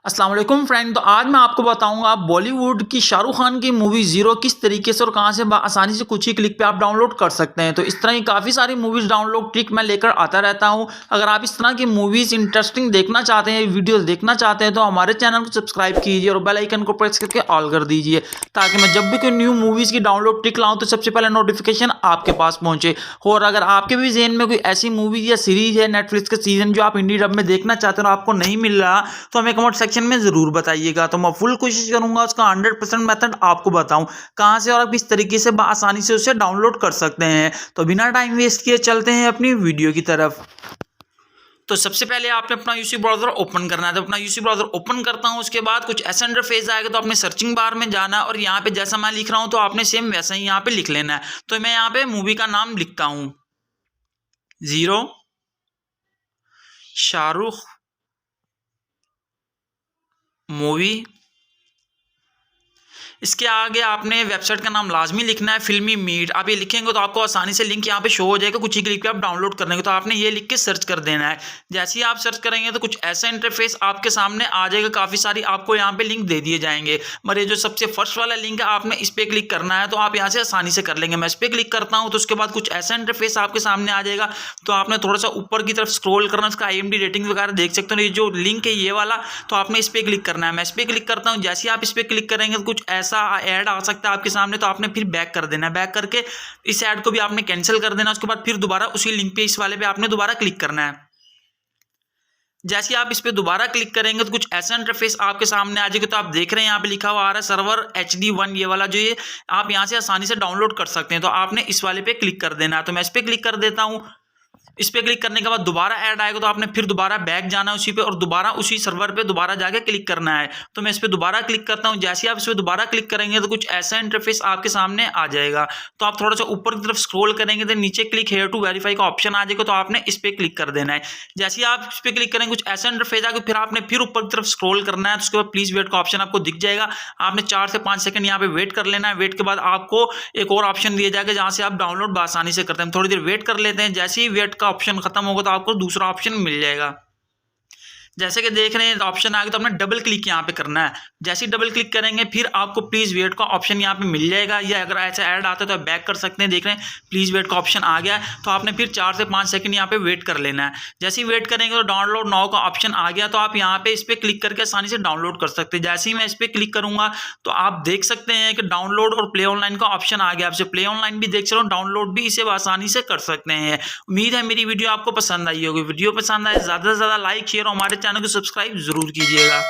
अस्सलाम वालेकुम फ्रेंड। तो आज मैं आपको बताऊंगा बॉलीवुड की शाहरुख खान की मूवी ज़ीरो किस तरीके से और कहां से आसानी से कुछ ही क्लिक पे आप डाउनलोड कर सकते हैं। तो इस तरह की काफ़ी सारी मूवीज़ डाउनलोड ट्रिक मैं लेकर आता रहता हूं। अगर आप इस तरह की मूवीज़ इंटरेस्टिंग देखना चाहते हैं, वीडियोस देखना चाहते हैं, तो हमारे चैनल को सब्सक्राइब कीजिए और बेल आइकन को प्रेस करके ऑल कर दीजिए, ताकि मैं जब भी कोई न्यू मूवीज़ की डाउनलोड ट्रिक लाऊं तो सबसे पहले नोटिफिकेशन आपके पास पहुंचे। और अगर आपके भी जेहन में कोई ऐसी मूवीज़ या सीरीज़ है नेटफ्लिक्स का सीजन जो आप इंडी डब में देखना चाहते हैं और आपको नहीं मिल रहा, तो हमें कमेंट सेक्शन में ज़रूर बताइएगा। तो मैं फुल कोशिश करूंगा उसका 100% मेथड आपको बताऊं कहां से और आप किस तरीके से आसानी से उसे डाउनलोड कर सकते हैं। तो बिना टाइम वेस्ट किए चलते हैं अपनी वीडियो की तरफ। तो सबसे पहले आपने अपना यूसी ब्राउजर ओपन करना है। तो अपना यूसी ब्राउजर ओपन करता हूं, उसके बाद कुछ ऐसा इंटरफेस आएगा। तो आपने सर्चिंग बार में जाना है और यहाँ पे जैसा मैं लिख रहा हूं तो आपने सेम वैसा ही यहाँ पे लिख लेना है। तो मैं यहाँ पे मूवी का नाम लिखता हूं, ज़ीरो शाहरुख मूवी। इसके आगे आपने वेबसाइट का नाम लाजमी लिखना है, फिल्मी मीट। आप ये लिखेंगे तो आपको आसानी से लिंक यहाँ पे शो हो जाएगा, कुछ ही क्लिक पे आप डाउनलोड करने को। तो आपने ये लिख के सर्च कर देना है। जैसे ही आप सर्च करेंगे तो कुछ ऐसा इंटरफेस आपके सामने आ जाएगा। काफ़ी सारी आपको यहाँ पे लिंक दे दिए जाएंगे, मगर ये जो सबसे फर्स्ट वाला लिंक है आपने इस पर क्लिक करना है। तो आप यहाँ से आसानी से कर लेंगे। मैं इस पर क्लिक करता हूँ तो उसके बाद कुछ ऐसा इंटरफेस आपके सामने आ जाएगा। तो आपने थोड़ा सा ऊपर की तरफ स्क्रॉल करना, उसका IMDb रेटिंग वगैरह देख सकते हो। ये जो लिंक है ये वाला, तो आपने इस पर क्लिक करना है। मैं इस पर क्लिक करता हूँ। जैसे ही आप इस पर क्लिक करेंगे तो कुछ ऐसा ऐड आ सकता है आपके सामने। तो आपने फिर बैक कर देना है। बैक करके इस ऐड को भी आपने कैंसिल कर देना। उसके बाद फिर दोबारा उसी लिंक पे, इस वाले पे आपने दोबारा क्लिक करना है। जैसे आप इस पे दोबारा क्लिक करेंगे तो कुछ ऐसा इंटरफेस आपके सामने आ जाएगा। तो आप देख रहे हैं यहाँ पे लिखा हुआ आ रहा है सर्वर HD1, ये वाला जो ये आप यहाँ से आसानी से डाउनलोड कर सकते हैं। तो आपने इस वाले पे क्लिक कर देना है। तो मैं इस पे क्लिक कर देता हूँ। इस पे क्लिक करने के बाद दोबारा ऐड आएगा। तो आपने फिर दोबारा बैक जाना है उसी पे और दोबारा उसी सर्वर पे दोबारा जाके क्लिक करना है। तो मैं इस पे दोबारा क्लिक करता हूं। जैसे आप इस पे दोबारा क्लिक करेंगे तो कुछ ऐसा इंटरफेस आपके सामने आ जाएगा। तो आप थोड़ा सा ऊपर की तरफ स्क्रॉल करेंगे तो नीचे क्लिक हेयर टू वेरीफाई का ऑप्शन आ जाएगा। तो आपने इस पे क्लिक कर देना है। जैसे ही आप इस पे क्लिक करेंगे कुछ ऐसा इंटरफेस आएगा। फिर आपने फिर ऊपर की तरफ स्क्रॉल करना है। तो उसके बाद प्लीज वेट का ऑप्शन आपको दिख जाएगा। आपने 4 से 5 सेकंड यहाँ पे वेट कर लेना है। वेट के बाद आपको एक और ऑप्शन दिया जाएगा जहां से आप डाउनलोड आसानी से करते हैं। थोड़ी देर वेट कर लेते हैं। जैसे ही वेट का ऑप्शन खत्म होगा तो आपको दूसरा ऑप्शन मिल जाएगा। जैसे कि देख रहे हैं ऑप्शन आ गया। तो आपने डबल क्लिक यहाँ पे करना है। जैसे ही डबल क्लिक करेंगे फिर आपको प्लीज वेट का ऑप्शन यहाँ पे मिल जाएगा। या अगर ऐसा ऐड आता है तो आप बैक कर सकते हैं। देख रहे हैं प्लीज वेट का ऑप्शन आ गया है। तो आपने फिर 4 से 5 सेकंड यहाँ पे वेट कर लेना है। जैसे ही वेट करेंगे तो डाउनलोड नाउ का ऑप्शन आ गया। तो आप यहाँ पे इस पर क्लिक करके आसानी से डाउनलोड कर सकते हैं। जैसे ही मैं इस पर क्लिक करूंगा तो आप देख सकते हैं कि डाउनलोड और प्ले ऑनलाइन का ऑप्शन आ गया। आपसे प्ले ऑनलाइन भी देख सकते हो, डाउनलोड भी इसे आसानी से कर सकते हैं। उम्मीद है मेरी वीडियो आपको पसंद आई होगी। वीडियो पसंद आए ज़्यादा से ज़्यादा लाइक शेयर और हमारे चैनल को सब्सक्राइब जरूर कीजिएगा।